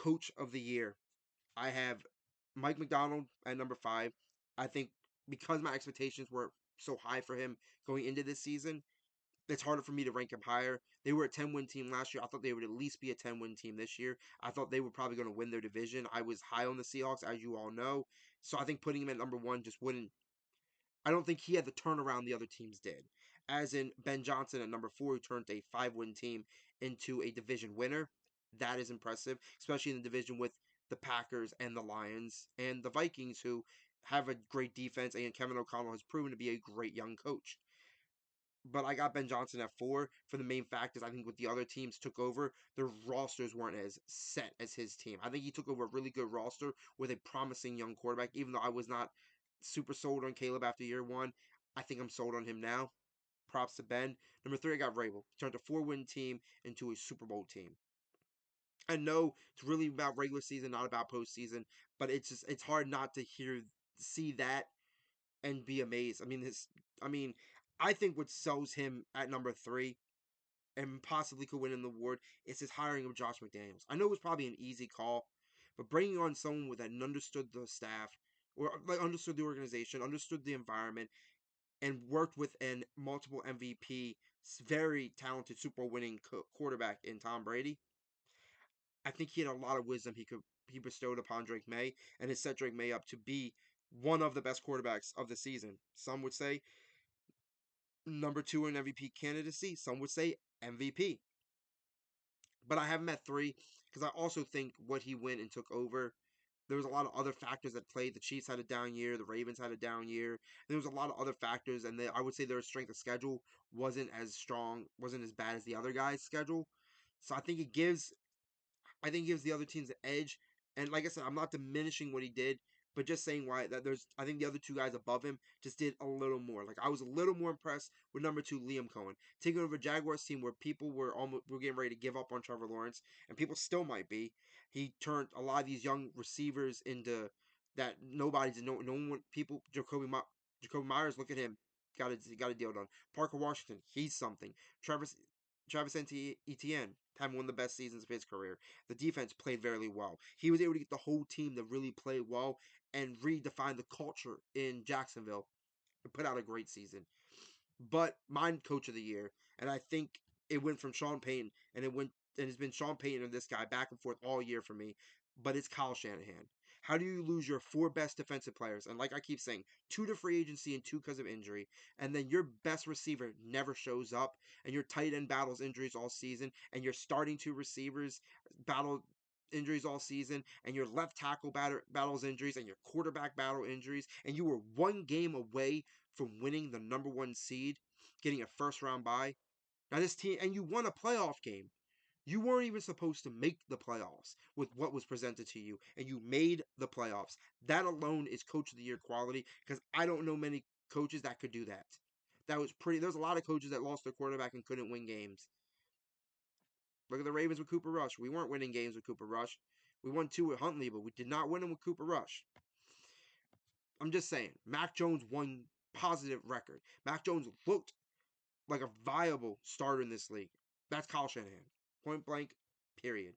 coach of the year, I have Mike McDonald at number 5. I think because my expectations were so high for him going into this season, it's harder for me to rank him higher. They were a 10-win team last year. I thought they would at least be a 10-win team this year. I thought they were probably going to win their division. I was high on the Seahawks, as you all know. So I think putting him at number 1 just wouldn't. I don't think he had the turnaround the other teams did. As in Ben Johnson at number 4, who turned a 5-win team into a division winner. That is impressive, especially in the division with the Packers and the Lions and the Vikings, who have a great defense, and Kevin O'Connell has proven to be a great young coach. But I got Ben Johnson at 4 for the main fact is I think with the other teams took over, their rosters weren't as set as his team. I think he took over a really good roster with a promising young quarterback. Even though I was not super sold on Caleb after year 1, I think I'm sold on him now. Props to Ben. Number 3, I got Vrabel. Turned a 4-win team into a Super Bowl team. I know it's really about regular season, not about postseason, but it's hard not to see that and be amazed. I mean, I think what sells him at number 3 and possibly could win an award is his hiring of Josh McDaniels. I know it was probably an easy call, but bringing on someone that understood the staff or like understood the organization, understood the environment, and worked with an multiple MVP, very talented Super Bowl winning quarterback in Tom Brady. I think he had a lot of wisdom he bestowed upon Drake May, and has set Drake May up to be one of the best quarterbacks of the season. Some would say number 2 in MVP candidacy. Some would say MVP. But I have him at 3 because I also think what he went and took over. There was a lot of other factors that played. The Chiefs had a down year. The Ravens had a down year. There was a lot of other factors, and I would say their strength of schedule wasn't as strong, wasn't as bad as the other guys' schedule. So I think it gives the other teams an edge. And like I said, I'm not diminishing what he did, but just saying why that there's I think the other 2 guys above him just did a little more. Like I was a little more impressed with number 2, Liam Cohen, taking over a Jaguars team where people were getting ready to give up on Trevor Lawrence, and people still might be. He turned a lot of these young receivers into that nobody's no one people Jacoby Myers, look at him. Got a deal done. Parker Washington, he's something. Travis Etienne having one of the best seasons of his career. The defense played very well. He was able to get the whole team to really play well and redefine the culture in Jacksonville and put out a great season. But mine coach of the year, and I think it went from Sean Payton and it's been Sean Payton and this guy back and forth all year for me. But it's Kyle Shanahan. How do you lose your 4 best defensive players? And like I keep saying, 2 to free agency and 2 because of injury. And then your best receiver never shows up, and your tight end battles injuries all season, and your starting 2 receivers battle injuries all season, and your left tackle battles injuries, and your quarterback battle injuries, and you were 1 game away from winning the number 1 seed, getting a first round bye. Now this team, and you won a playoff game. You weren't even supposed to make the playoffs with what was presented to you, and you made the playoffs. That alone is coach of the year quality because I don't know many coaches that could do that. That was pretty. There's a lot of coaches that lost their quarterback and couldn't win games. Look at the Ravens with Cooper Rush. We weren't winning games with Cooper Rush. We won 2 with Huntley, but we did not win them with Cooper Rush. I'm just saying, Mac Jones won positive record. Mac Jones looked like a viable starter in this league. That's Kyle Shanahan. Point blank, period.